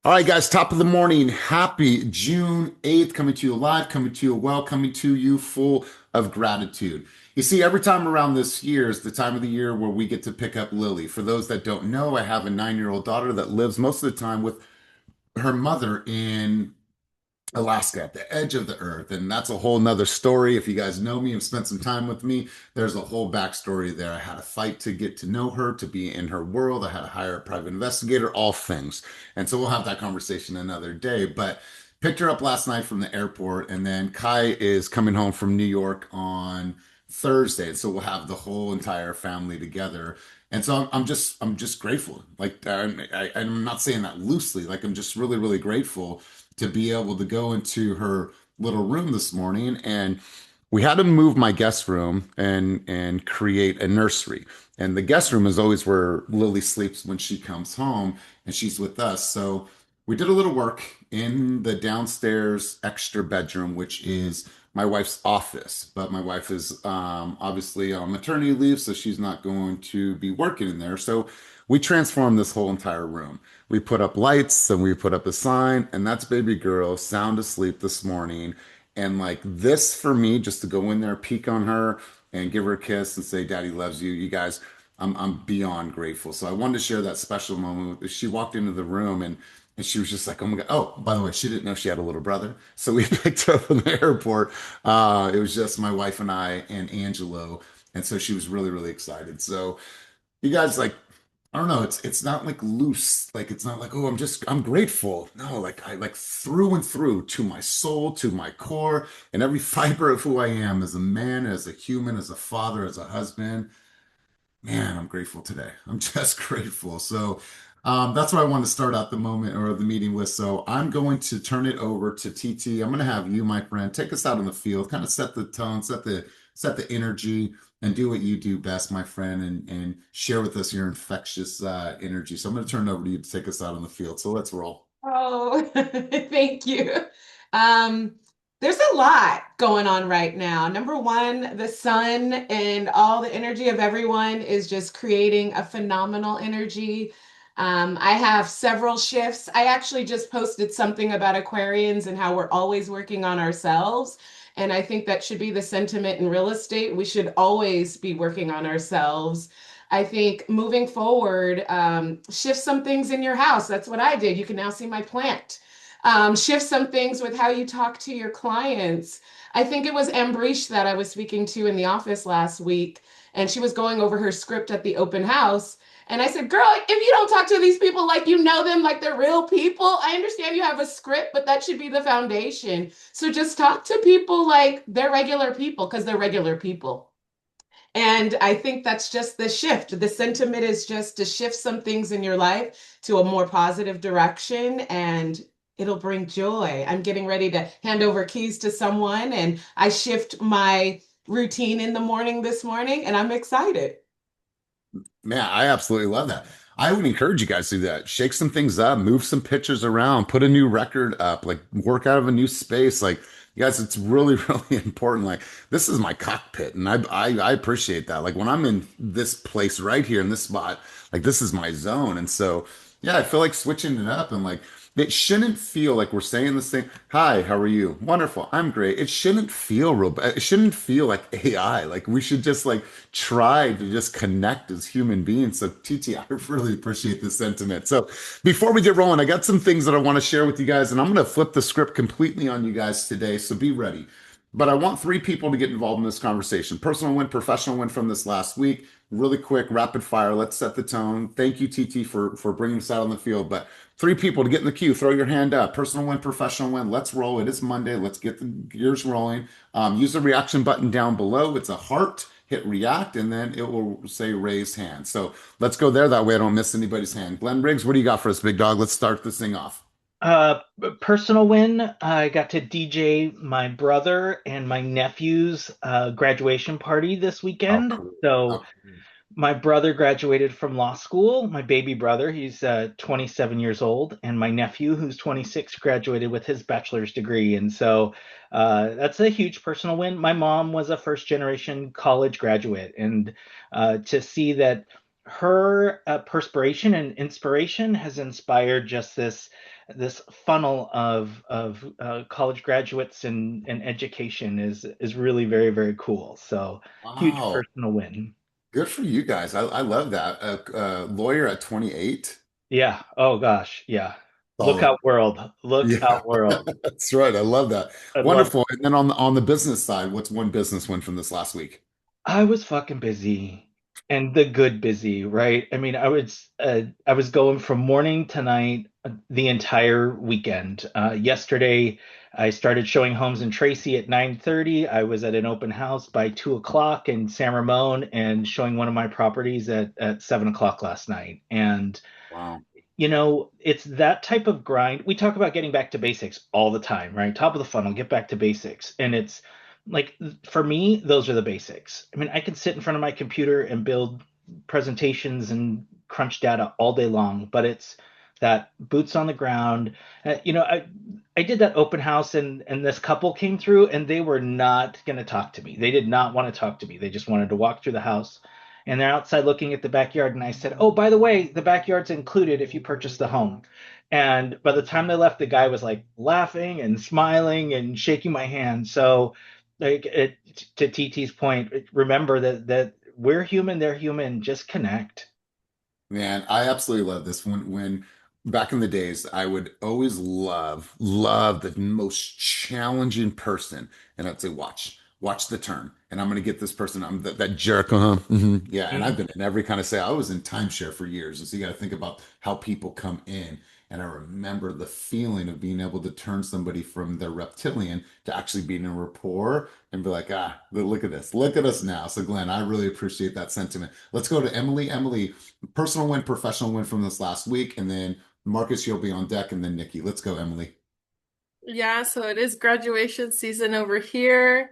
All right, guys, top of the morning. Happy June 8th, coming to you live, coming to you well, coming to you full of gratitude. You see, every time around this year is the time of the year where we get to pick up Lily. For those that don't know, I have a 9-year-old daughter that lives most of the time with her mother in Alaska at the edge of the earth. And that's a whole nother story. If you guys know me and spent some time with me, there's a whole backstory there. I had to fight to get to know her, to be in her world. I had to hire a private investigator, all things. And so we'll have that conversation another day. But picked her up last night from the airport, and then Kai is coming home from New York on Thursday. And so we'll have the whole entire family together. And so I'm just grateful. Like I'm not saying that loosely. Like I'm just really, really grateful to be able to go into her little room this morning, and we had to move my guest room and create a nursery. And the guest room is always where Lily sleeps when she comes home and she's with us. So we did a little work in the downstairs extra bedroom, which is my wife's office. But my wife is obviously on maternity leave, so she's not going to be working in there. So we transformed this whole entire room. We put up lights and we put up a sign, and that's baby girl sound asleep this morning. And like this for me, just to go in there, peek on her and give her a kiss and say, Daddy loves you. You guys, I'm beyond grateful. So I wanted to share that special moment. She walked into the room and she was just like, oh my God. Oh, by the way, she didn't know she had a little brother. So we picked her up from the airport. It was just my wife and I and Angelo. And so she was really, really excited. So you guys, like, I don't know, it's not like loose. Like it's not like, oh, I'm grateful. No, like I like through and through to my soul, to my core, and every fiber of who I am as a man, as a human, as a father, as a husband. Man, I'm grateful today. I'm just grateful. So that's what I want to start out the moment or the meeting with. So I'm going to turn it over to TT. I'm going to have you, my friend, take us out in the field, kind of set the tone, set the energy, and do what you do best, my friend, and share with us your infectious energy. So I'm going to turn it over to you to take us out in the field. So let's roll. Oh, thank you. Um, there's a lot going on right now. Number one, the sun and all the energy of everyone is just creating a phenomenal energy. I have several shifts. I actually just posted something about Aquarians and how we're always working on ourselves. And I think that should be the sentiment in real estate. We should always be working on ourselves. I think moving forward, shift some things in your house. That's what I did. You can now see my plant. Shift some things with how you talk to your clients. I think it was Ambreesh that I was speaking to in the office last week, and she was going over her script at the open house. And I said, girl, if you don't talk to these people like you know them, like they're real people, I understand you have a script, but that should be the foundation. So just talk to people like they're regular people because they're regular people. And I think that's just the shift. The sentiment is just to shift some things in your life to a more positive direction and it'll bring joy. I'm getting ready to hand over keys to someone and I shift my routine in the morning this morning and I'm excited. Man, I absolutely love that. I would encourage you guys to do that. Shake some things up, move some pictures around, put a new record up, like work out of a new space. Like, you guys, it's really, really important. Like, this is my cockpit, and I appreciate that. Like when I'm in this place right here in this spot, like this is my zone. And so, yeah, I feel like switching it up and like it shouldn't feel like we're saying this thing. Hi, how are you? Wonderful. I'm great. It shouldn't feel real bad. It shouldn't feel like AI. Like we should just like try to just connect as human beings. So TT, I really appreciate the sentiment. So before we get rolling, I got some things that I want to share with you guys, and I'm going to flip the script completely on you guys today. So be ready. But I want three people to get involved in this conversation. Personal win, professional win from this last week. Really quick, rapid fire. Let's set the tone. Thank you, TT, for bringing us out on the field. But three people to get in the queue. Throw your hand up. Personal win, professional win. Let's roll. It is Monday. Let's get the gears rolling. Use the reaction button down below. It's a heart. Hit react, and then it will say raise hand. So let's go there. That way I don't miss anybody's hand. Glenn Riggs, what do you got for us, big dog? Let's start this thing off. Uh, Personal win. I got to DJ my brother and my nephew's graduation party this Oh, weekend. cool. So Oh, my brother graduated from law school. My baby brother, he's 27 years old, and my nephew, who's 26, graduated with his bachelor's degree. And so that's a huge personal win. My mom was a first generation college graduate, and to see that her perspiration and inspiration has inspired just this this funnel of college graduates and education is really very, very cool. So huge Wow. personal win. Good for you guys. I love that. Lawyer at 28. Yeah. Oh gosh. Yeah. Look Solid. out world. Look Yeah, out world. that's right. I love that. I love Wonderful. And then on the business side, what's one business win from this last week? I was fucking busy and the good busy, right? I mean, I was going from morning to night the entire weekend. Yesterday, I started showing homes in Tracy at 9:30. I was at an open house by 2 o'clock in San Ramon and showing one of my properties at 7 o'clock last night. And Wow. it's that type of grind. We talk about getting back to basics all the time, right? Top of the funnel, get back to basics. And it's like, for me, those are the basics. I mean, I can sit in front of my computer and build presentations and crunch data all day long, but it's that boots on the ground. I did that open house and this couple came through and they were not going to talk to me. They did not want to talk to me. They just wanted to walk through the house and they're outside looking at the backyard. And I said, "Oh, by the way, the backyard's included if you purchase the home." And by the time they left, the guy was like laughing and smiling and shaking my hand. So, like to TT's point, remember that we're human, they're human. Just connect. Man, I absolutely love this. When back in the days, I would always love the most challenging person. And I'd say, watch the turn. And I'm gonna get this person. I'm that jerk. Yeah. And I've Mhm. been in every kind of say. I was in timeshare for years. And so you got to think about how people come in. And I remember the feeling of being able to turn somebody from their reptilian to actually being in rapport and be like, look at this. Look at us now. So Glenn, I really appreciate that sentiment. Let's go to Emily. Emily, personal win, professional win from this last week, and then Marcus, you'll be on deck, and then Nikki. Let's go, Emily. Yeah, so it is graduation season over here.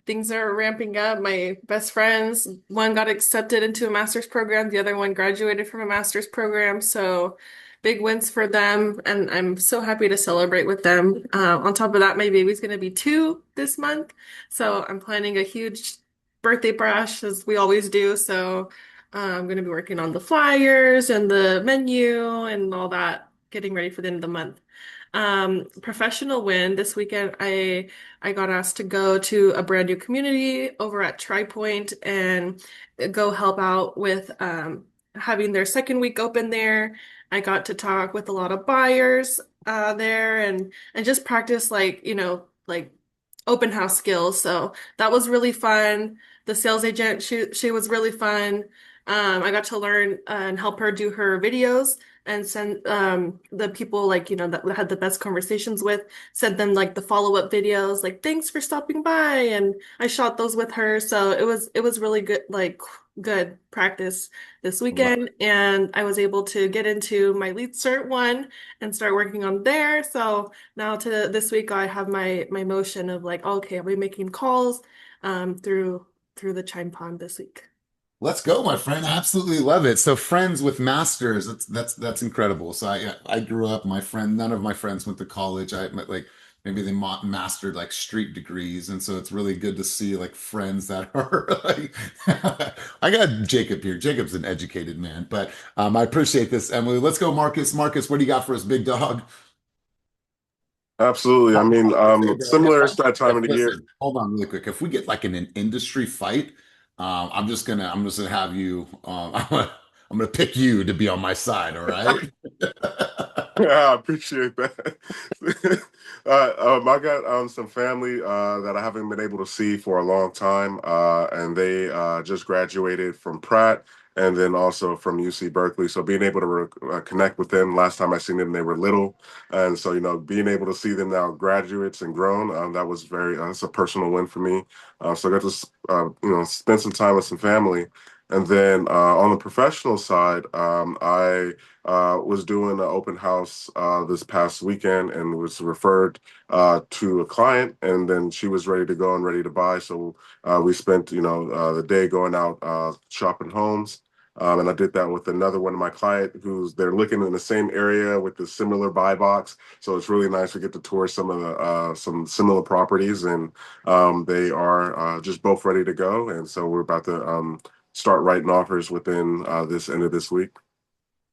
Things are ramping up. My best friends, one got accepted into a master's program, the other one graduated from a master's program. So big wins for them, and I'm so happy to celebrate with them. On top of that, my baby's going to be 2 this month. So I'm planning a huge birthday bash, as we always do. So I'm going to be working on the flyers and the menu and all that, getting ready for the end of the month. Professional win this weekend. I got asked to go to a brand new community over at TriPoint and go help out with having their second week open there. I got to talk with a lot of buyers there and just practice like open house skills. So that was really fun. The sales agent, she was really fun. I got to learn and help her do her videos and send the people that we had the best conversations with, sent them like the follow-up videos, like thanks for stopping by, and I shot those with her. So it was really good, like good practice this Love weekend, and I was able to get into my lead cert one and start working on there. So now to this week I have my motion of like, okay, I'll be making calls through the Chime Pond this week. Let's go, my friend. I absolutely love it. So friends with masters, that's incredible. So I grew up, my friend, none of my friends went to college. Like maybe they mastered like street degrees. And so it's really good to see like friends that are like I got Jacob here. Jacob's an educated man, but I appreciate this, Emily. Let's go, Marcus. Marcus, what do you got for us, big dog? Absolutely. I mean, Hey, bro, similar to that time of the year. listen, hold on really quick. If we get like in an industry fight, I'm just gonna have you, I'm gonna pick you to be on my side. All right. I appreciate that. I got some family that I haven't been able to see for a long time, and they just graduated from Pratt and then also from UC Berkeley. So being able to connect with them, last time I seen them, they were little, and so being able to see them now graduates and grown, that was very that's a personal win for me. So I got to spend some time with some family. And then on the professional side, I was doing an open house this past weekend and was referred to a client, and then she was ready to go and ready to buy. So we spent, the day going out shopping homes. And I did that with another one of my client who's they're looking in the same area with the similar buy box. So it's really nice to get to tour some of the some similar properties, and they are just both ready to go. And so we're about to start writing offers within this end of this week.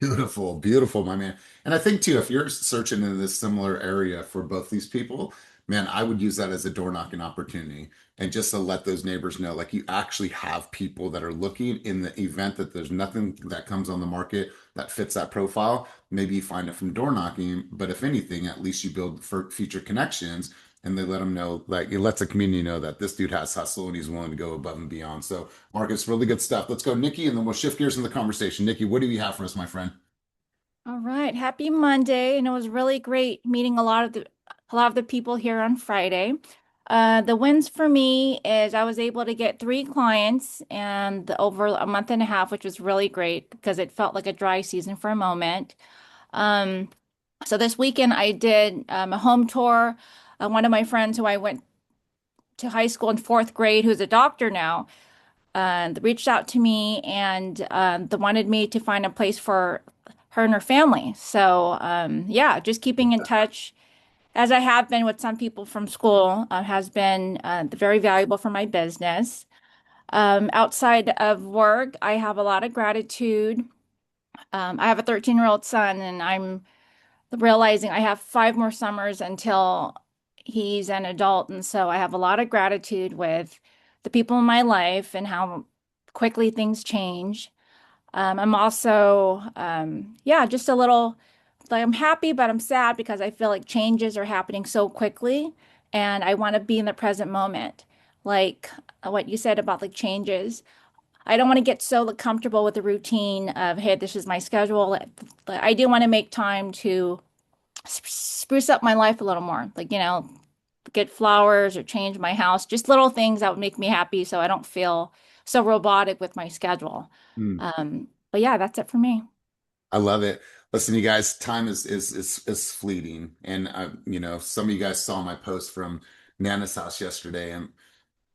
Beautiful, beautiful, my man. And I think too, if you're searching in this similar area for both these people, man, I would use that as a door knocking opportunity and just to let those neighbors know, like you actually have people that are looking in the event that there's nothing that comes on the market that fits that profile. Maybe you find it from door knocking, but if anything, at least you build for future connections and they let them know, like it lets the community know that this dude has hustle and he's willing to go above and beyond. So, Marcus, really good stuff. Let's go, Nikki, and then we'll shift gears in the conversation. Nikki, what do you have for us, my friend? All right, happy Monday, and it was really great meeting a lot of the people here on Friday. The wins for me is I was able to get 3 clients and over a month and a half, which was really great because it felt like a dry season for a moment. Um, so this weekend I did a home tour. One of my friends who I went to high school in 4th grade, who's a doctor now, reached out to me and they wanted me to find a place for her and her family. So, yeah, just keeping in touch as I have been with some people from school has been very valuable for my business. Outside of work, I have a lot of gratitude. I have a 13-year-old son, and I'm realizing I have 5 more summers until he's an adult. And so I have a lot of gratitude with the people in my life and how quickly things change. I'm also, yeah, just a little like I'm happy, but I'm sad because I feel like changes are happening so quickly and I want to be in the present moment. Like what you said about like changes. I don't want to get so like, comfortable with the routine of, hey, this is my schedule. I do want to make time to spruce up my life a little more. Like, get flowers or change my house, just little things that would make me happy so I don't feel so robotic with my schedule. But yeah, that's it for me. I love it. Listen, you guys, time is fleeting, and some of you guys saw my post from Nana's house yesterday, and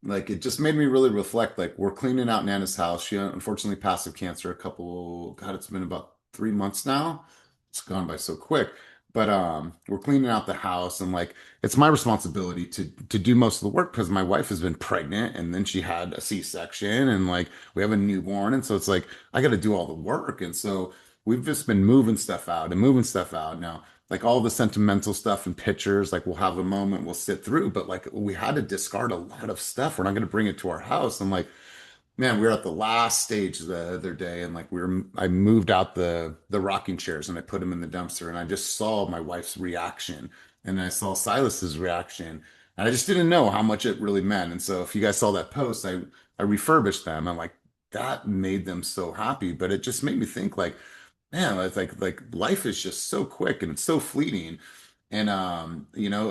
like it just made me really reflect. Like we're cleaning out Nana's house. She unfortunately passed of cancer God, it's been about 3 months now. It's gone by so quick. But we're cleaning out the house and like it's my responsibility to do most of the work because my wife has been pregnant and then she had a C-section and like we have a newborn and so it's like I got to do all the work. And so we've just been moving stuff out and moving stuff out now like all the sentimental stuff and pictures, like we'll have a moment we'll sit through, but like we had to discard a lot of stuff. We're not going to bring it to our house. And like, man, we were at the last stage the other day, and like I moved out the rocking chairs and I put them in the dumpster, and I just saw my wife's reaction, and I saw Silas's reaction, and I just didn't know how much it really meant. And so, if you guys saw that post, I refurbished them. I'm like, that made them so happy, but it just made me think like man, it's like life is just so quick and it's so fleeting. And I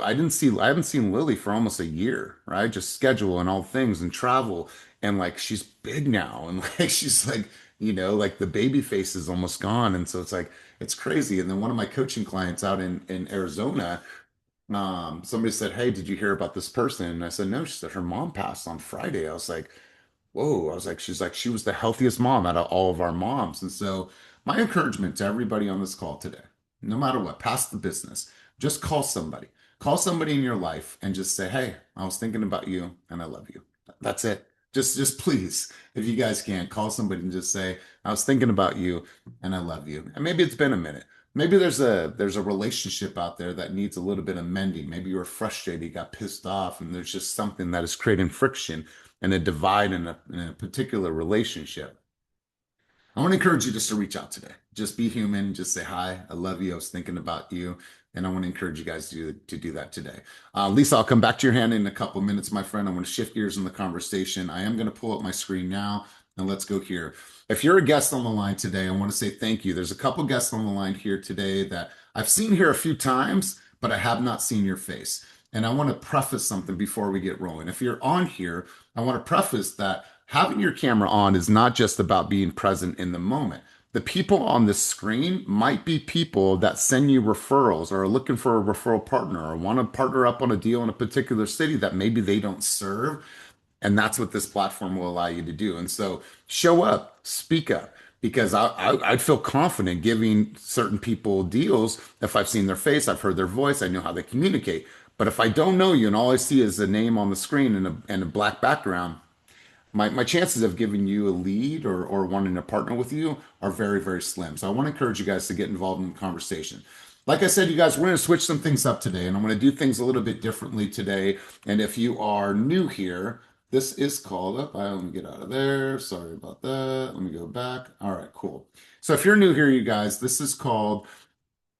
haven't seen Lily for almost a year, right? Just schedule and all things and travel. And like she's big now and like she's like, like the baby face is almost gone. And so it's like it's crazy. And then one of my coaching clients out in Arizona, somebody said, hey, did you hear about this person? And I said, no, she said her mom passed on Friday. I was like, whoa, I was like, she's like, she was the healthiest mom out of all of our moms. And so, my encouragement to everybody on this call today, no matter what, past the business, just call somebody in your life and just say, hey, I was thinking about you and I love you. That's it. Just please, if you guys can, call somebody and just say, I was thinking about you and I love you. And maybe it's been a minute. Maybe there's a relationship out there that needs a little bit of mending. Maybe you were frustrated, you got pissed off, and there's just something that is creating friction and a divide in a particular relationship. I want to encourage you just to reach out today. Just be human. Just say hi. I love you. I was thinking about you. And I want to encourage you guys to do that today. Lisa, I'll come back to your hand in a couple of minutes, my friend. I'm going to shift gears in the conversation. I am going to pull up my screen now and let's go here. If you're a guest on the line today, I want to say thank you. There's a couple guests on the line here today that I've seen here a few times, but I have not seen your face. And I want to preface something before we get rolling. If you're on here, I want to preface that having your camera on is not just about being present in the moment. The people on the screen might be people that send you referrals or are looking for a referral partner or want to partner up on a deal in a particular city that maybe they don't serve. And that's what this platform will allow you to do. And so show up, speak up, because I'd feel confident giving certain people deals if I've seen their face, I've heard their voice, I know how they communicate. But if I don't know you and all I see is a name on the screen and a black background, my chances of giving you a lead or wanting to partner with you are very, very slim. So I want to encourage you guys to get involved in the conversation. Like I said, you guys, we're going to switch some things up today, and I'm going to do things a little bit differently today. And if you are new here, this is called up. Let me get out of there. Sorry about that. Let me go back. All right, cool. So if you're new here, you guys, this is called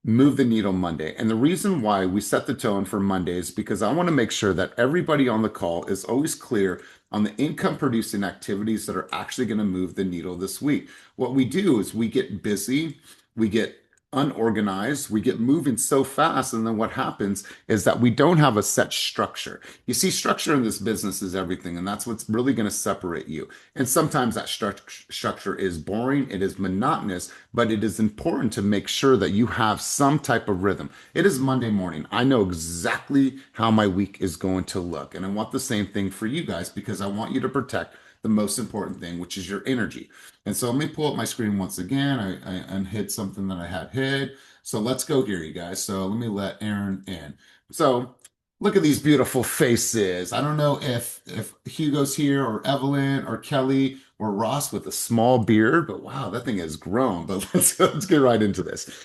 Move the Needle Monday. And the reason why we set the tone for Monday is because I want to make sure that everybody on the call is always clear on the income producing activities that are actually going to move the needle this week. What we do is we get busy, we get unorganized, we get moving so fast, and then what happens is that we don't have a set structure. You see, structure in this business is everything, and that's what's really going to separate you. And sometimes that structure is boring, it is monotonous, but it is important to make sure that you have some type of rhythm. It is Monday morning. I know exactly how my week is going to look, and I want the same thing for you guys because I want you to protect the most important thing, which is your energy. And so let me pull up my screen once again. I unhid something that I had hid. So let's go here, you guys. So let me let Aaron in. So look at these beautiful faces. I don't know if Hugo's here or Evelyn or Kelly or Ross with a small beard, but wow, that thing has grown. But let's get right into this.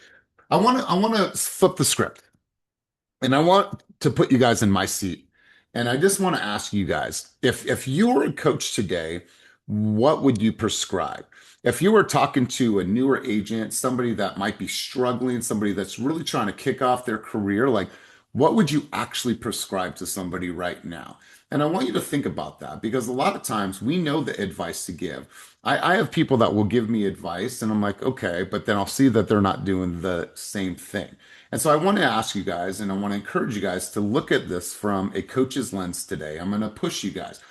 I want to flip the script. And I want to put you guys in my seat. And I just want to ask you guys, if you were a coach today, what would you prescribe? If you were talking to a newer agent, somebody that might be struggling, somebody that's really trying to kick off their career, like what would you actually prescribe to somebody right now? And I want you to think about that because a lot of times we know the advice to give. I have people that will give me advice and I'm like, okay, but then I'll see that they're not doing the same thing. And so I want to ask you guys, and I want to encourage you guys to look at this from a coach's lens today. I'm going to push you guys.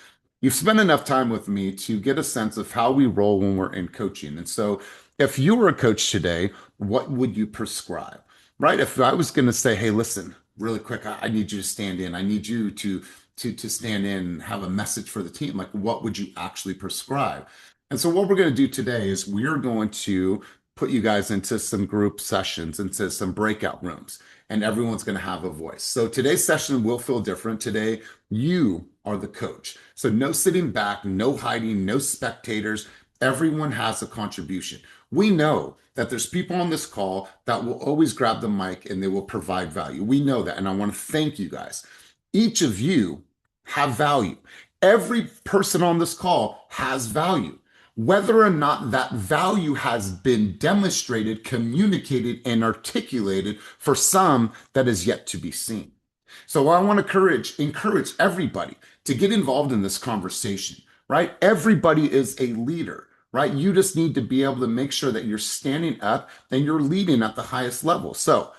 You've spent enough time with me to get a sense of how we roll when we're in coaching. And so if you were a coach today, what would you prescribe? Right? If I was going to say, hey, listen, really quick, I need you to stand in. I need you to stand in and have a message for the team. Like, what would you actually prescribe? And so what we're going to do today is we're going to put you guys into some group sessions, into some breakout rooms, and everyone's going to have a voice. So today's session will feel different. Today, you are the coach. So no sitting back, no hiding, no spectators. Everyone has a contribution. We know that there's people on this call that will always grab the mic and they will provide value. We know that. And I want to thank you guys. Each of you have value. Every person on this call has value. Whether or not that value has been demonstrated, communicated, and articulated for some that is yet to be seen. So I want to encourage everybody to get involved in this conversation, right? Everybody is a leader, right? You just need to be able to make sure that you're standing up and you're leading at the highest level. So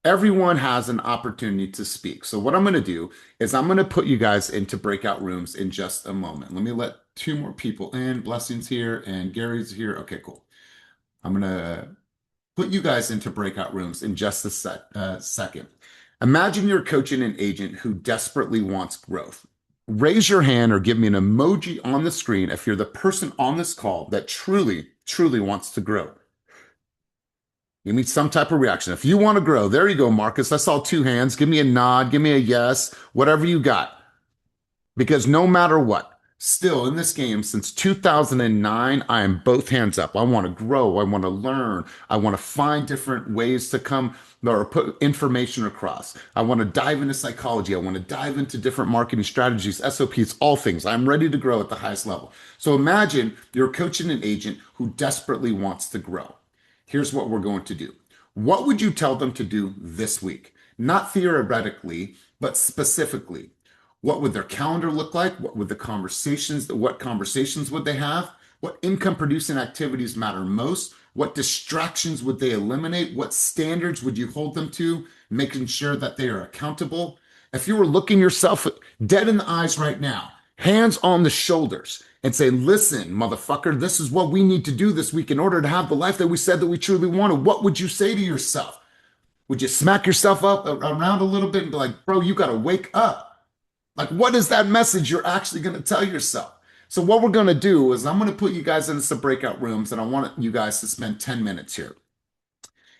everyone has an opportunity to speak. So what I'm going to do is I'm going to put you guys into breakout rooms in just a moment. Let me let two more people in. Blessings here and Gary's here. Okay, cool. I'm going to put you guys into breakout rooms in just a second. Imagine you're coaching an agent who desperately wants growth. Raise your hand or give me an emoji on the screen if you're the person on this call that truly, truly wants to grow. Give me some type of reaction. If you want to grow, there you go, Marcus. I saw two hands. Give me a nod. Give me a yes, whatever you got. Because no matter what, still in this game since 2009, I am both hands up. I want to grow. I want to learn. I want to find different ways to come or put information across. I want to dive into psychology. I want to dive into different marketing strategies, SOPs, all things. I'm ready to grow at the highest level. So imagine you're coaching an agent who desperately wants to grow. Here's what we're going to do. What would you tell them to do this week? Not theoretically, but specifically. What would their calendar look like? What conversations would they have? What income producing activities matter most? What distractions would they eliminate? What standards would you hold them to, making sure that they are accountable? If you were looking yourself dead in the eyes right now, hands on the shoulders, and say, listen, motherfucker, this is what we need to do this week in order to have the life that we said that we truly wanted, what would you say to yourself? Would you smack yourself up around a little bit and be like, bro, you got to wake up? Like, what is that message you're actually going to tell yourself? So what we're going to do is I'm going to put you guys into some breakout rooms, and I want you guys to spend 10 minutes here.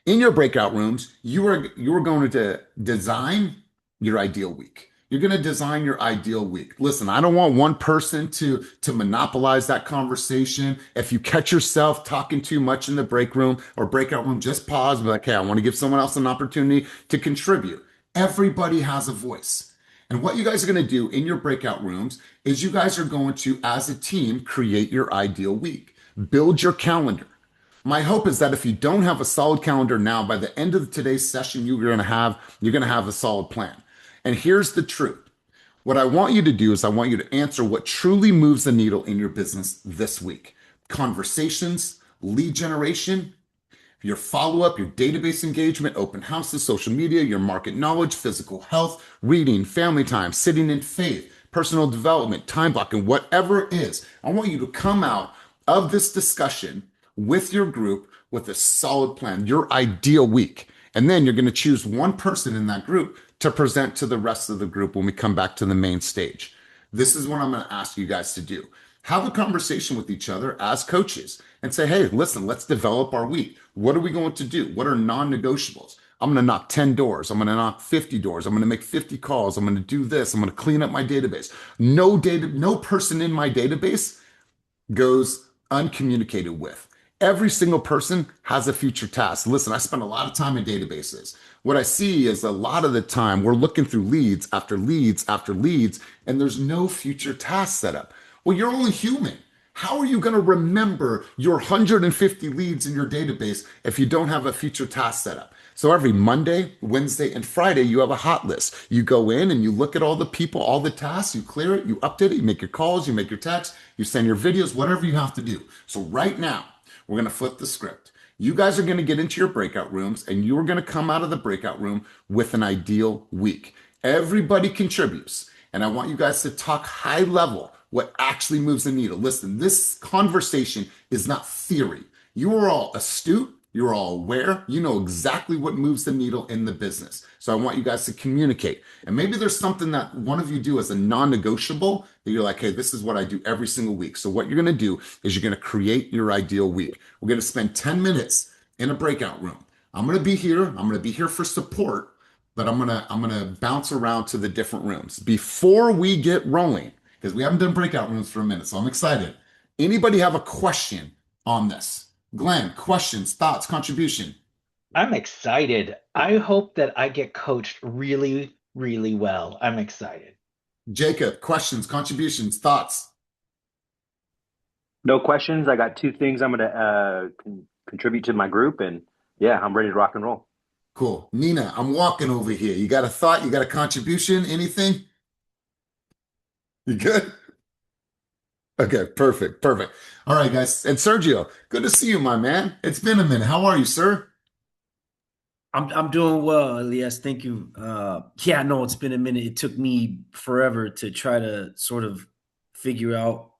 In your breakout rooms, you are going to design your ideal week. You're going to design your ideal week. Listen, I don't want one person to monopolize that conversation. If you catch yourself talking too much in the break room or breakout room, just pause, be like, hey, I want to give someone else an opportunity to contribute. Everybody has a voice. And what you guys are going to do in your breakout rooms is you guys are going to, as a team, create your ideal week. Build your calendar. My hope is that if you don't have a solid calendar now, by the end of today's session, you're going to have a solid plan. And here's the truth. What I want you to do is I want you to answer what truly moves the needle in your business this week. Conversations, lead generation, your follow up, your database engagement, open houses, social media, your market knowledge, physical health, reading, family time, sitting in faith, personal development, time blocking, whatever it is. I want you to come out of this discussion with your group with a solid plan, your ideal week. And then you're going to choose one person in that group to present to the rest of the group when we come back to the main stage. This is what I'm going to ask you guys to do. Have a conversation with each other as coaches and say, hey, listen, let's develop our week. What are we going to do? What are non-negotiables? I'm going to knock 10 doors. I'm going to knock 50 doors. I'm going to make 50 calls. I'm going to do this. I'm going to clean up my database. No person in my database goes uncommunicated with. Every single person has a future task. Listen, I spend a lot of time in databases. What I see is a lot of the time we're looking through leads after leads after leads, and there's no future task set up. Well, you're only human. How are you going to remember your 150 leads in your database if you don't have a future task set up? So every Monday, Wednesday, and Friday, you have a hot list. You go in and you look at all the people, all the tasks, you clear it, you update it, you make your calls, you make your texts, you send your videos, whatever you have to do. So right now, we're going to flip the script. You guys are going to get into your breakout rooms and you are going to come out of the breakout room with an ideal week. Everybody contributes. And I want you guys to talk high level what actually moves the needle. Listen, this conversation is not theory. You are all astute. You're all aware. You know exactly what moves the needle in the business. So I want you guys to communicate. And maybe there's something that one of you do as a non-negotiable that you're like, hey, this is what I do every single week. So what you're going to do is you're going to create your ideal week. We're going to spend 10 minutes in a breakout room. I'm going to be here. I'm going to be here for support, but I'm going to bounce around to the different rooms. Before we get rolling, because we haven't done breakout rooms for a minute, so I'm excited. Anybody have a question on this? Glenn, questions, thoughts, contribution? I'm excited. I hope that I get coached really, really well. I'm excited. Jacob, questions, contributions, thoughts? No questions. I got two things I'm going to contribute to my group, and yeah, I'm ready to rock and roll. Cool. Nina, I'm walking over here. You got a thought? You got a contribution? Anything? You good? Okay, perfect, perfect. All right, guys. And Sergio, good to see you, my man. It's been a minute. How are you, sir? I'm doing well, Elias. Thank you. Yeah, no, it's been a minute. It took me forever to try to sort of figure out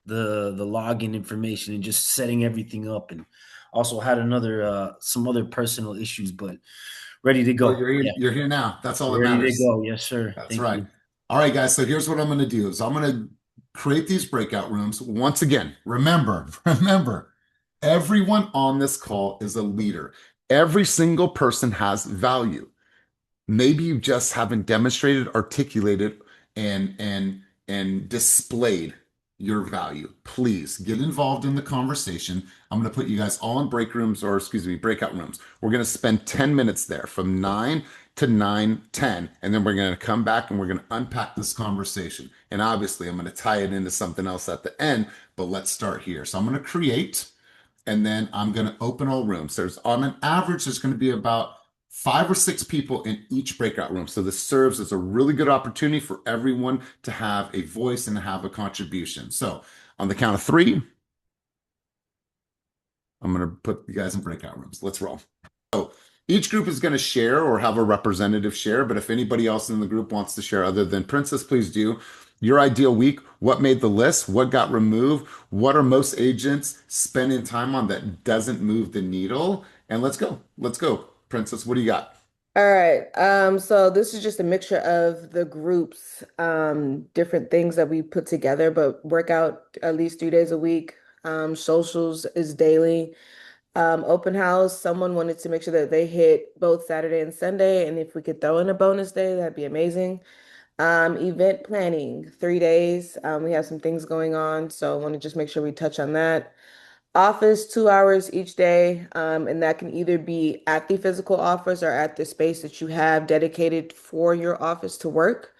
the login information and just setting everything up, and also had another some other personal issues, but ready to Well, go. you're here, Yeah, you're here now. That's all that ready to matters. go. Yes, sir. That's Thank right. you. All right, guys. So here's what I'm going to do is I'm going to create these breakout rooms. Once again, remember, everyone on this call is a leader. Every single person has value. Maybe you just haven't demonstrated, articulated, and displayed your value. Please get involved in the conversation. I'm going to put you guys all in break rooms, or excuse me, breakout rooms. We're going to spend 10 minutes there from 9 to 9:10, and then we're going to come back and we're going to unpack this conversation. And obviously, I'm going to tie it into something else at the end, but let's start here. So I'm going to create, and then I'm going to open all rooms. There's on an average, there's going to be about 5 or 6 people in each breakout room. So this serves as a really good opportunity for everyone to have a voice and to have a contribution. So on the count of 3, I'm going to put you guys in breakout rooms. Let's roll. So each group is going to share or have a representative share, but if anybody else in the group wants to share other than Princess, please do. Your ideal week, what made the list, what got removed, what are most agents spending time on that doesn't move the needle? And let's go. Let's go. Princess, what do you got? All right. So this is just a mixture of the groups, different things that we put together, but workout at least 3 days a week. Socials is daily. Open house, someone wanted to make sure that they hit both Saturday and Sunday, and if we could throw in a bonus day, that'd be amazing. Event planning, 3 days. We have some things going on, so I want to just make sure we touch on that. Office, 2 hours each day, and that can either be at the physical office or at the space that you have dedicated for your office to work.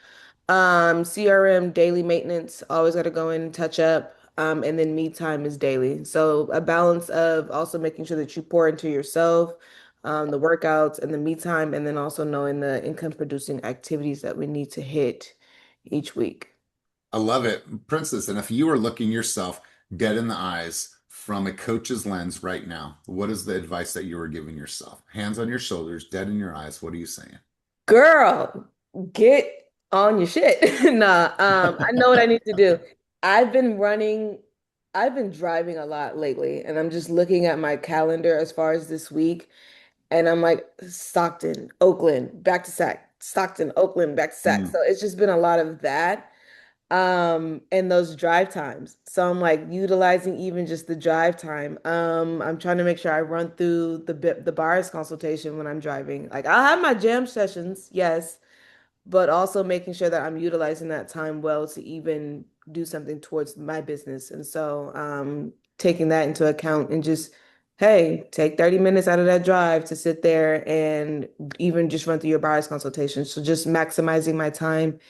CRM, daily maintenance, always got to go in and touch up. And then me time is daily. So a balance of also making sure that you pour into yourself, the workouts and the me time, and then also knowing the income producing activities that we need to hit each week. I love it, Princess. And if you were looking yourself dead in the eyes from a coach's lens right now, what is the advice that you were giving yourself? Hands on your shoulders, dead in your eyes. What are you saying? Girl, get on your shit. Nah, I know what I need to do. I've been running, I've been driving a lot lately, and I'm just looking at my calendar as far as this week, and I'm like, Stockton, Oakland, back to Sac, Stockton, Oakland, back to Sac. Mm, So it's just been a lot of that, and those drive times. So I'm like utilizing even just the drive time. I'm trying to make sure I run through the buyer's consultation when I'm driving. Like I'll have my jam sessions, yes, but also making sure that I'm utilizing that time well to even do something towards my business. And so taking that into account and just, hey, take 30 minutes out of that drive to sit there and even just run through your buyer's consultation. So just maximizing my time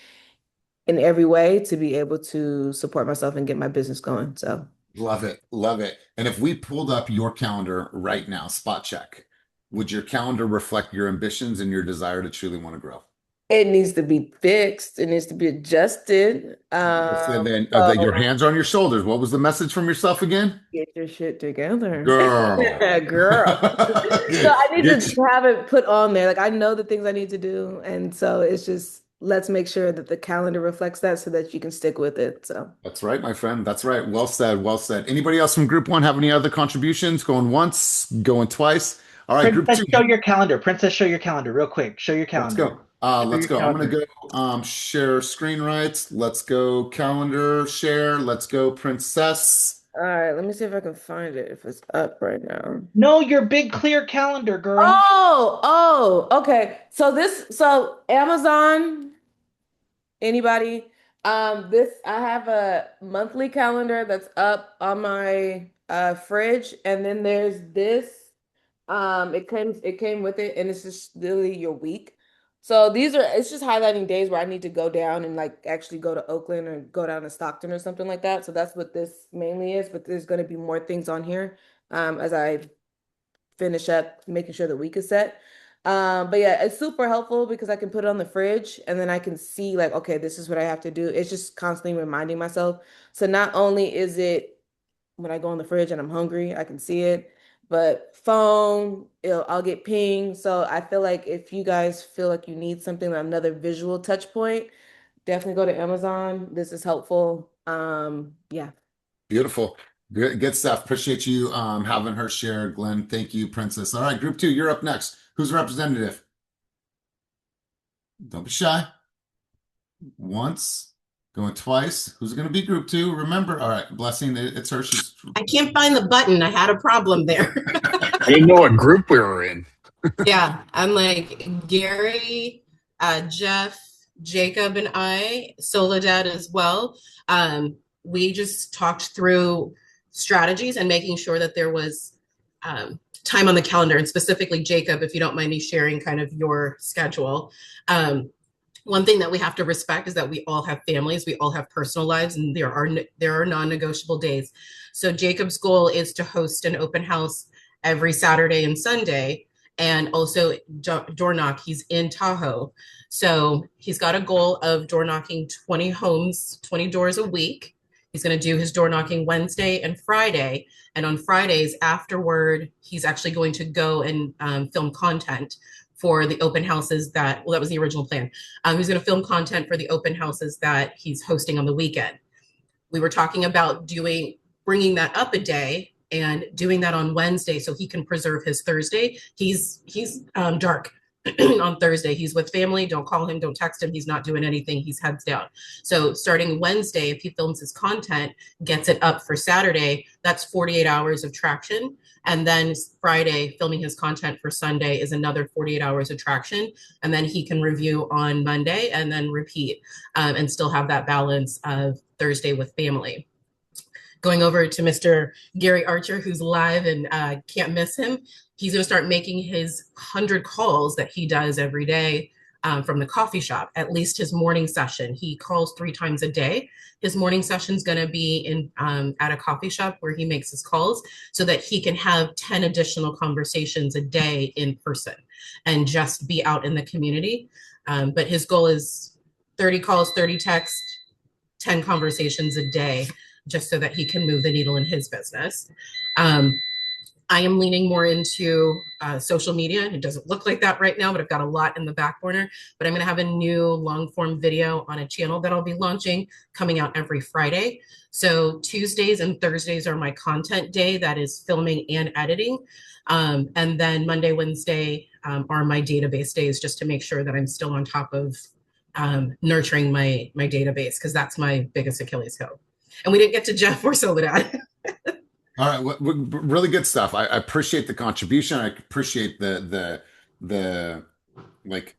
in every way to be able to support myself and get my business going. So love it. Love it. And if we pulled up your calendar right now, spot check, would your calendar reflect your ambitions and your desire to truly want to grow? it needs to be fixed. It needs to be adjusted. So then, your So hands are on your shoulders. What was the message from yourself again? get your shit together. Girl. Girl. So I need Get to have it put on there. Like I know the things I need to do. And so it's just let's make sure that the calendar reflects that so that you can stick with it. So That's right, my friend. That's right. Well said. Well said. Anybody else from group one have any other contributions? Going once, going twice. All right, group Princess, two. show your calendar. Princess, show your calendar real quick. Show your Let's calendar. go. Show Let's your go. I'm gonna calendar. go share screen rights. Let's go calendar share. Let's go princess. all right, let me see if I can find it if it's up right now. No, your big clear calendar, girl. Okay. So Amazon. Anybody? This I have a monthly calendar that's up on my fridge, and then there's this. It came with it, and it's just literally your week. So it's just highlighting days where I need to go down and like actually go to Oakland or go down to Stockton or something like that. So that's what this mainly is, but there's going to be more things on here as I finish up making sure the week is set. But yeah, it's super helpful because I can put it on the fridge and then I can see like, okay, this is what I have to do. It's just constantly reminding myself. So not only is it when I go on the fridge and I'm hungry, I can see it, but phone, I'll get pinged. So I feel like if you guys feel like you need something, another visual touch point, definitely go to Amazon. This is helpful. Yeah. Beautiful. Good stuff. Appreciate you having her share, Glenn. Thank you, princess. All right, group two, you're up next. Who's representative? Don't be shy. Once, going twice. Who's going to be group two? Remember, all right, Blessing, it's her. She's I can't find the button. I had a problem there. I didn't know what group we were in. Yeah, I'm like Gary, Jeff, Jacob, and I, Soledad as well. We just talked through strategies and making sure that there was time on the calendar, and specifically Jacob, if you don't mind me sharing kind of your schedule. One thing that we have to respect is that we all have families, we all have personal lives, and there are non-negotiable days. So Jacob's goal is to host an open house every Saturday and Sunday, and also door knock. He's in Tahoe, so he's got a goal of door knocking 20 homes, 20 doors a week. He's going to do his door knocking Wednesday and Friday, and on Fridays afterward, he's actually going to go and film content for the open houses that was the original plan. He's going to film content for the open houses that he's hosting on the weekend. We were talking about bringing that up a day and doing that on Wednesday so he can preserve his Thursday. He's dark. on Thursday. He's with family. Don't call him. Don't text him. He's not doing anything. He's heads down. So starting Wednesday, if he films his content, gets it up for Saturday, that's 48 hours of traction. And then Friday, filming his content for Sunday is another 48 hours of traction. And then he can review on Monday and then repeat, and still have that balance of Thursday with family. Going over to Mr. Gary Archer, who's live and can't miss him. He's going to start making his 100 calls that he does every day from the coffee shop, at least his morning session. He calls 3 times a day. His morning session is going to be in at a coffee shop where he makes his calls so that he can have 10 additional conversations a day in person and just be out in the community. But his goal is 30 calls, 30 texts, 10 conversations a day, just so that he can move the needle in his business. I am leaning more into social media. It doesn't look like that right now, but I've got a lot in the back burner. But I'm going to have a new long form video on a channel that I'll be launching, coming out every Friday. So Tuesdays and Thursdays are my content day. That is filming and editing. And then Monday, Wednesday are my database days, just to make sure that I'm still on top of nurturing my database, because that's my biggest Achilles heel. And we didn't get to Jeff or Soledad. All right, really good stuff. I appreciate the contribution. I appreciate the like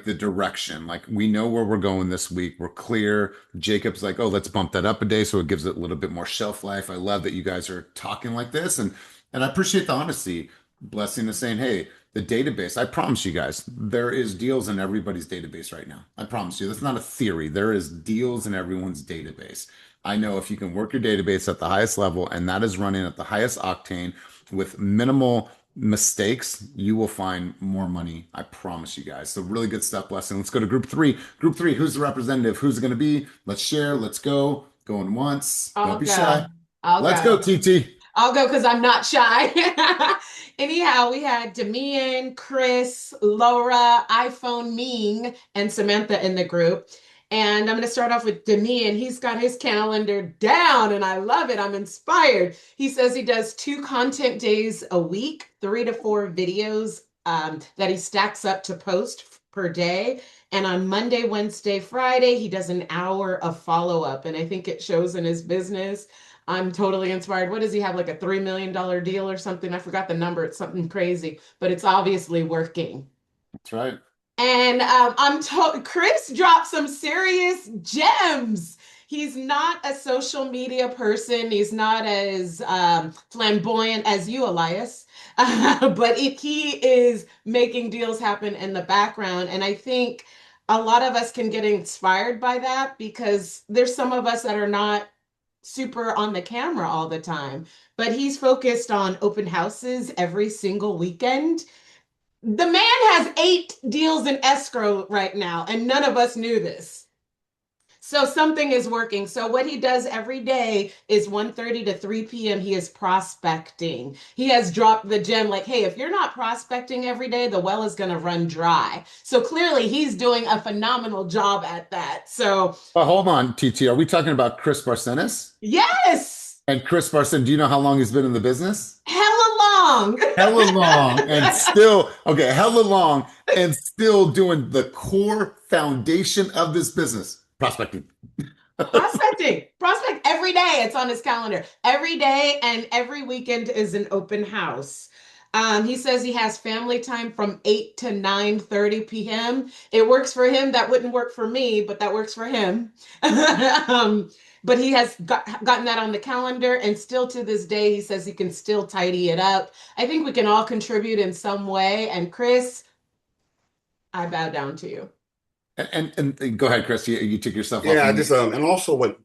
the direction. Like, we know where we're going this week. We're clear. Jacob's like, oh, let's bump that up a day so it gives it a little bit more shelf life. I love that you guys are talking like this, and I appreciate the honesty. Blessing is saying, hey, the database. I promise you guys, there is deals in everybody's database right now. I promise you, that's not a theory. There is deals in everyone's database. I know if you can work your database at the highest level, and that is running at the highest octane with minimal mistakes, you will find more money. I promise you guys. So really good stuff, Blessing. Let's go to group 3. Group 3, who's the representative? Who's it going to be? Let's share. Let's go. Going once. Don't be shy. Let's go, TT. I'll go because I'm not shy. Anyhow, we had Demian, Chris, Laura, iPhone Ming, and Samantha in the group. And I'm going to start off with Demian. He's got his calendar down, and I love it. I'm inspired. He says he does 2 content days a week, 3 to 4 videos that he stacks up to post per day. And on Monday, Wednesday, Friday, he does an hour of follow-up. And I think it shows in his business. I'm totally inspired. What does he have, like a $3 million deal or something? I forgot the number. It's something crazy, but it's obviously working. That's right. And Chris dropped some serious gems. He's not a social media person. He's not as flamboyant as you, Elias, but he is making deals happen in the background. And I think a lot of us can get inspired by that, because there's some of us that are not super on the camera all the time, but he's focused on open houses every single weekend. The man has 8 deals in escrow right now, and none of us knew this. So something is working. So what he does every day is 1:30 to 3 p.m. He is prospecting. He has dropped the gem like, hey, if you're not prospecting every day, the well is going to run dry. So clearly he's doing a phenomenal job at that. So hold on, TT. Are we talking about Chris Barcenas? Yes. And Chris Barcenas, do you know how long he's been in the business? Hella long. Hella long. And still, okay, hella long, and still doing the core foundation of this business. Prospecting. Prospect every day. It's on his calendar every day, and every weekend is an open house. He says he has family time from 8 to 9:30 p.m. It works for him. That wouldn't work for me, but that works for him. But he has gotten that on the calendar, and still to this day, he says he can still tidy it up. I think we can all contribute in some way. And Chris, I bow down to you. And go ahead, Chris. You took yourself off. Yeah, just and also what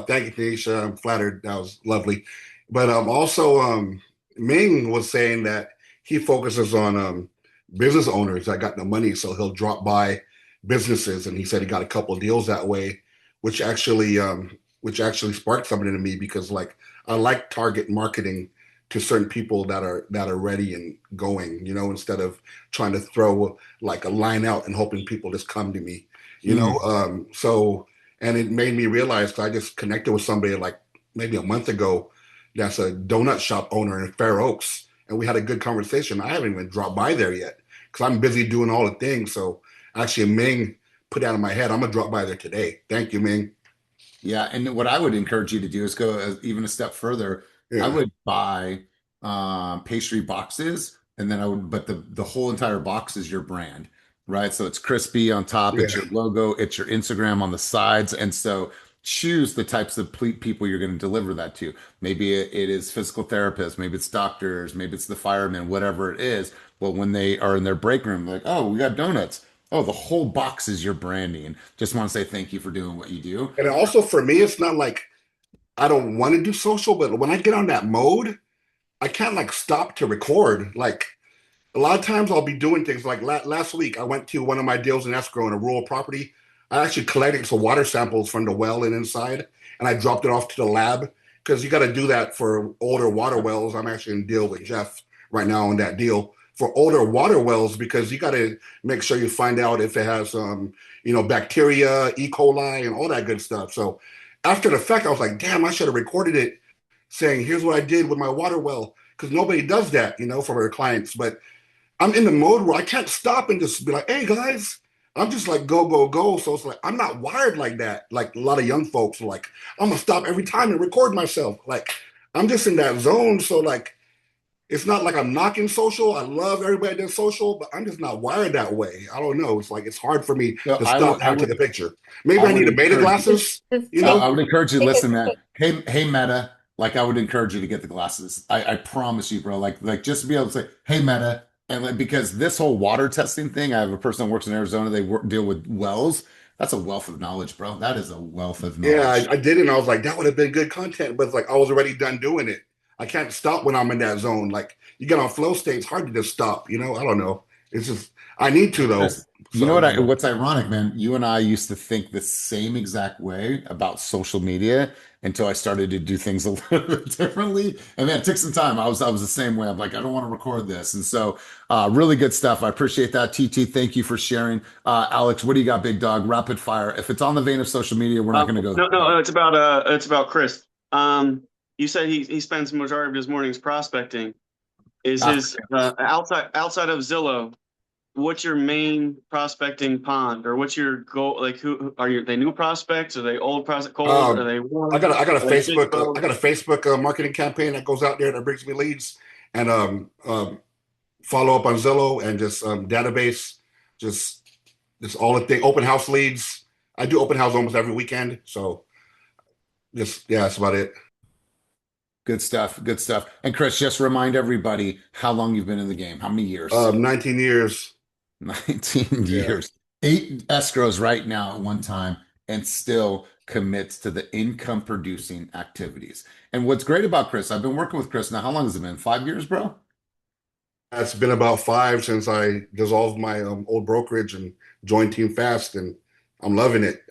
thank you, Tanisha. I'm flattered. That was lovely. But also Ming was saying that he focuses on business owners that got no money, so he'll drop by businesses, and he said he got a couple of deals that way, which actually sparked something in me, because like I like target marketing to certain people that are ready and going, instead of trying to throw like a line out and hoping people just come to me, so, and it made me realize, 'cause I just connected with somebody like maybe a month ago that's a donut shop owner in Fair Oaks, and we had a good conversation. I haven't even dropped by there yet, because I'm busy doing all the things. So actually, Ming put that in my head. I'm gonna drop by there today. Thank you, Ming. Yeah, and what I would encourage you to do is go even a step further. I Yeah, would buy pastry boxes, and then but the whole entire box is your brand, right? So it's crispy on top, it's yeah. your logo, it's your Instagram on the sides, and so choose the types of people you're going to deliver that to. Maybe it is physical therapists, maybe it's doctors, maybe it's the firemen, whatever it is. Well, when they are in their break room, like, oh, we got donuts. Oh, the whole box is your branding. Just want to say thank you for doing what you do. And also for me, it's not like I don't want to do social, but when I get on that mode, I can't like stop to record. Like a lot of times I'll be doing things like last week I went to one of my deals in escrow in a rural property. I actually collected some water samples from the well and inside, and I dropped it off to the lab because you got to do that for older water wells. I'm actually in deal with Jeff right now on that deal for older water wells because you got to make sure you find out if it has bacteria, E. coli, and all that good stuff. So after the fact, I was like, damn, I should have recorded it saying, here's what I did with my water well because nobody does that, for their clients. But I'm in the mode where I can't stop and just be like, hey guys, I'm just like go, go, go. So it's like I'm not wired like that. Like a lot of young folks are like, I'm gonna stop every time and record myself. Like I'm just in that zone. So like it's not like I'm knocking social. I love everybody that's social, but I'm just not wired that way. I don't know. It's like it's hard for me So to stop and take a picture. Maybe I I would need a beta encourage you. glasses, you I know? would encourage you. Listen, man. Hey, Meta. Like I would encourage you to get the glasses. I promise you, bro. Like just to be able to say, hey, Meta, and like because this whole water testing thing, I have a person that works in Arizona. They deal with wells. That's a wealth of knowledge, bro. That is a wealth of Yeah, knowledge. I did it and I was like, that would have been good content, but it's like I was already done doing it. I can't stop when I'm in that zone. Like you get on flow state, it's hard to just stop, I don't know. It's just I need to though. Chris, you know So, what's ironic, man? You and I used to think the same exact way about social media until I started to do things a little bit differently. And then it took some time. I was the same way. I'm like, I don't want to record this. And so really good stuff. I appreciate that. TT, thank you for sharing. Alex, what do you got, big dog? Rapid fire. If it's on the vein of social media, we're not going to go No, that way. no, it's about Chris. You said he spends the majority of his mornings prospecting. Is Ah, his outside of Zillow? What's your main prospecting pond, or what's your goal? Like, who are you? They new prospects? Are they old prospect cold? Are um, they I warm? got a Are they Facebook I FISBO? got a Facebook marketing campaign that goes out there that brings me leads and follow up on Zillow and just database, just all the thing. Open house leads. I do open house almost every weekend. So just yeah, that's about it. good stuff. Good stuff. And Chris, just remind everybody how long you've been in the game. How many years? 19 years. 19 Yeah. years, 8 escrows right now at one time, and still commits to the income producing activities. And what's great about Chris, I've been working with Chris now. How long has it been? 5 years, bro? It's been about 5 since I dissolved my old brokerage and joined Team Fast, and I'm loving it.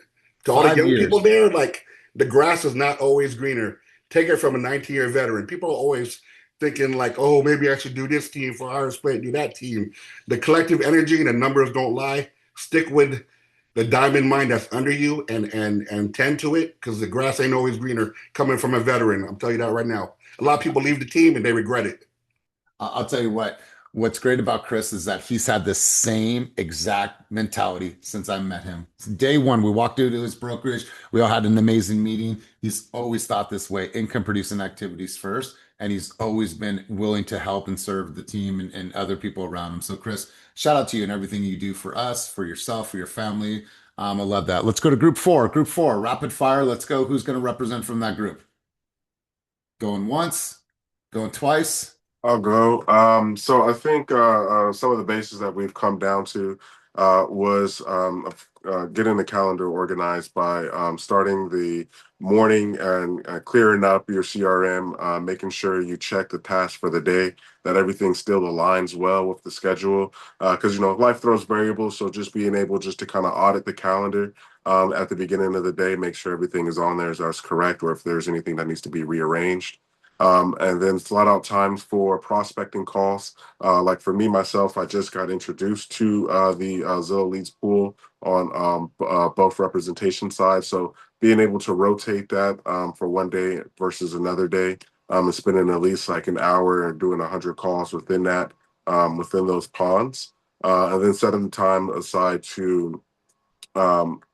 To all the Five young people years. there, like the grass is not always greener. Take it from a 19-year veteran. People are always thinking like, oh, maybe I should do this team for higher split, do that team. The collective energy and the numbers don't lie. Stick with the diamond mine that's under you and tend to it because the grass ain't always greener coming from a veteran. I'm telling you that right now. A lot of people leave the team and they regret it. I'll tell you what's great about Chris is that he's had the same exact mentality since I met him. Day one, we walked into his brokerage. We all had an amazing meeting. He's always thought this way, income producing activities first. And he's always been willing to help and serve the team and other people around him. So, Chris, shout out to you and everything you do for us, for yourself, for your family. I love that. Let's go to group four. Group four, rapid fire. Let's go. Who's going to represent from that group? Going once, going twice. I'll go. So I think some of the bases that we've come down to was getting the calendar organized by starting the morning and clearing up your CRM, making sure you check the tasks for the day, that everything still aligns well with the schedule. Because life throws variables, so just being able just to kind of audit the calendar at the beginning of the day, make sure everything is on there as correct, or if there's anything that needs to be rearranged. And then flat out times for prospecting calls. Like for me, myself, I just got introduced to the Zillow Leads pool on both representation sides. So being able to rotate that for one day versus another day and spending at least like an hour and doing 100 calls within that, within those ponds. and then setting time aside to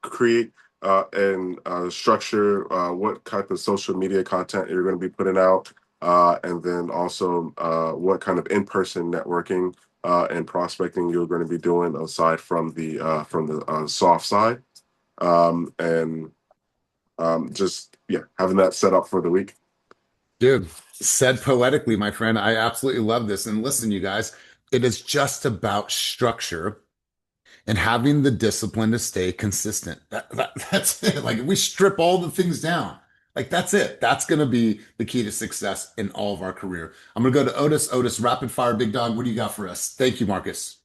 create and structure what type of social media content you're going to be putting out, and then also what kind of in-person networking and prospecting you're going to be doing aside from the soft side, and just yeah, having that set up for the week. Dude, said poetically, my friend. I absolutely love this. And listen, you guys, it is just about structure and having the discipline to stay consistent. That's it. Like if we strip all the things down, like that's it. That's going to be the key to success in all of our career. I'm going to go to Otis. Otis, rapid fire, big dog. What do you got for us? Thank you, Marcus.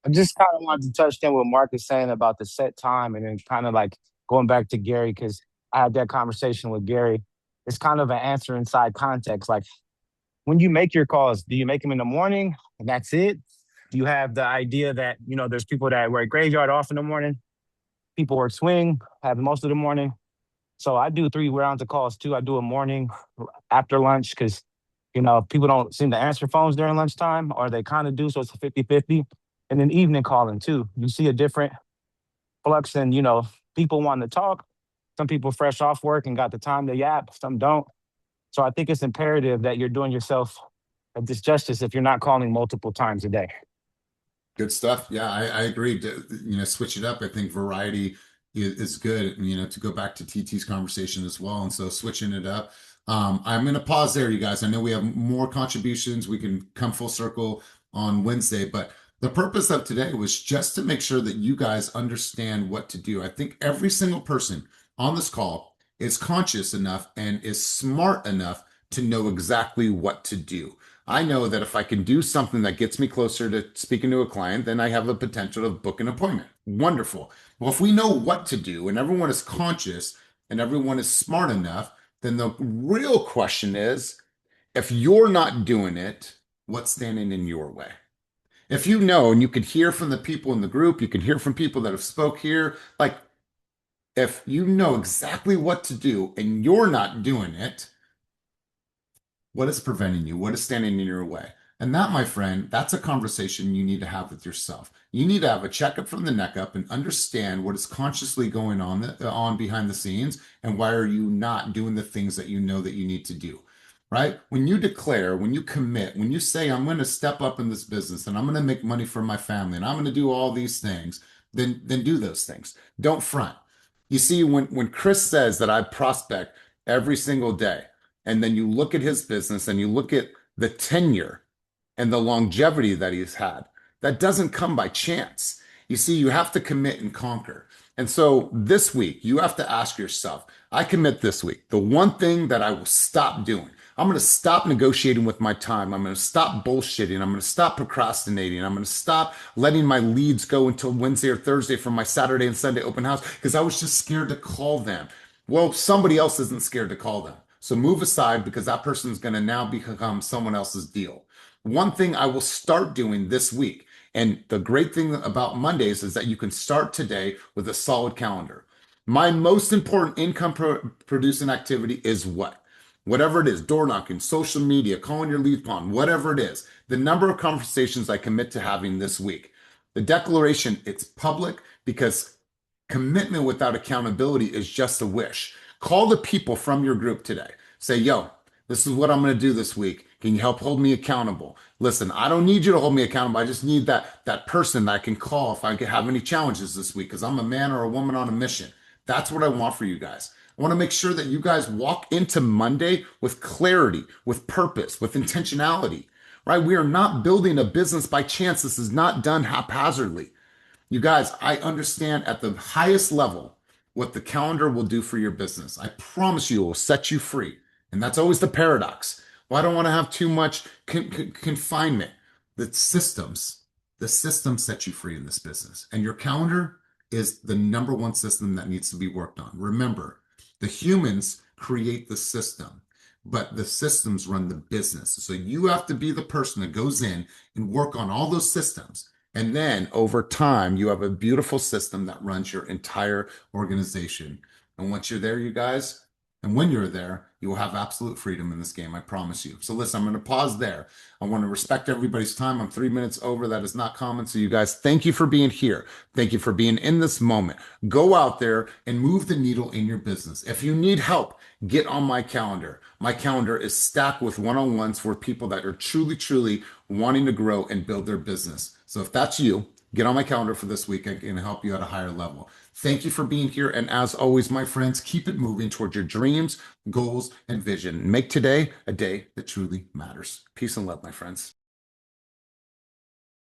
I just kind of wanted to touch on what Mark is saying about the set time and then kind of like going back to Gary, because I had that conversation with Gary. It's kind of an answer inside context. Like when you make your calls, do you make them in the morning and that's it? Do you have the idea that, there's people that work graveyard off in the morning, people work swing, have most of the morning. So I do 3 rounds of calls too. I do a morning after lunch because, people don't seem to answer phones during lunchtime, or they kind of do. So it's a 50-50. And then evening calling too. You see a different flux in, people wanting to talk. Some people fresh off work and got the time to yap, some don't. So I think it's imperative that you're doing yourself a disjustice if you're not calling multiple times a day. Good stuff. Yeah, I agree. Switch it up. I think variety is good. To go back to TT's conversation as well. And so switching it up. I'm going to pause there, you guys. I know we have more contributions. We can come full circle on Wednesday, but the purpose of today was just to make sure that you guys understand what to do. I think every single person on this call is conscious enough and is smart enough to know exactly what to do. I know that if I can do something that gets me closer to speaking to a client, then I have the potential to book an appointment. Wonderful. Well, if we know what to do and everyone is conscious and everyone is smart enough, then the real question is, if you're not doing it, what's standing in your way? If you know, and you can hear from the people in the group, you can hear from people that have spoke here, like if you know exactly what to do and you're not doing it, what is preventing you? What is standing in your way? And that, my friend, that's a conversation you need to have with yourself. You need to have a checkup from the neck up and understand what is consciously going on behind the scenes, and why are you not doing the things that you know that you need to do, right? When you declare, when you commit, when you say, I'm going to step up in this business and I'm going to make money for my family and I'm going to do all these things, then do those things. Don't front. You see, when Chris says that I prospect every single day, and then you look at his business and you look at the tenure and the longevity that he's had, that doesn't come by chance. You see, you have to commit and conquer. And so this week, you have to ask yourself, I commit this week, the one thing that I will stop doing. I'm going to stop negotiating with my time. I'm going to stop bullshitting. I'm going to stop procrastinating. I'm going to stop letting my leads go until Wednesday or Thursday from my Saturday and Sunday open house because I was just scared to call them. Well, somebody else isn't scared to call them. So move aside, because that person is going to now become someone else's deal. One thing I will start doing this week, and the great thing about Mondays is that you can start today with a solid calendar. My most important income producing activity is what? Whatever it is, door knocking, social media, calling your lead pond, whatever it is, the number of conversations I commit to having this week. The declaration, it's public because commitment without accountability is just a wish. Call the people from your group today. Say, yo, this is what I'm going to do this week. Can you help hold me accountable? Listen, I don't need you to hold me accountable. I just need that person that I can call if I have any challenges this week, because I'm a man or a woman on a mission. That's what I want for you guys. I want to make sure that you guys walk into Monday with clarity, with purpose, with intentionality, right? We are not building a business by chance. This is not done haphazardly. You guys, I understand at the highest level what the calendar will do for your business. I promise you it will set you free. And that's always the paradox. Well, I don't want to have too much confinement. The systems set you free in this business. And your calendar is the number one system that needs to be worked on. Remember, the humans create the system, but the systems run the business. So you have to be the person that goes in and work on all those systems. And then over time, you have a beautiful system that runs your entire organization. And once you're there, you guys, And when you're there, you will have absolute freedom in this game. I promise you. So listen, I'm going to pause there. I want to respect everybody's time. I'm 3 minutes over. That is not common. So you guys, thank you for being here. Thank you for being in this moment. Go out there and move the needle in your business. If you need help, get on my calendar. My calendar is stacked with one-on-ones for people that are truly, truly wanting to grow and build their business. So if that's you, get on my calendar for this week. I can help you at a higher level. Thank you for being here. And as always, my friends, keep it moving towards your dreams, goals, and vision. Make today a day that truly matters. Peace and love, my friends.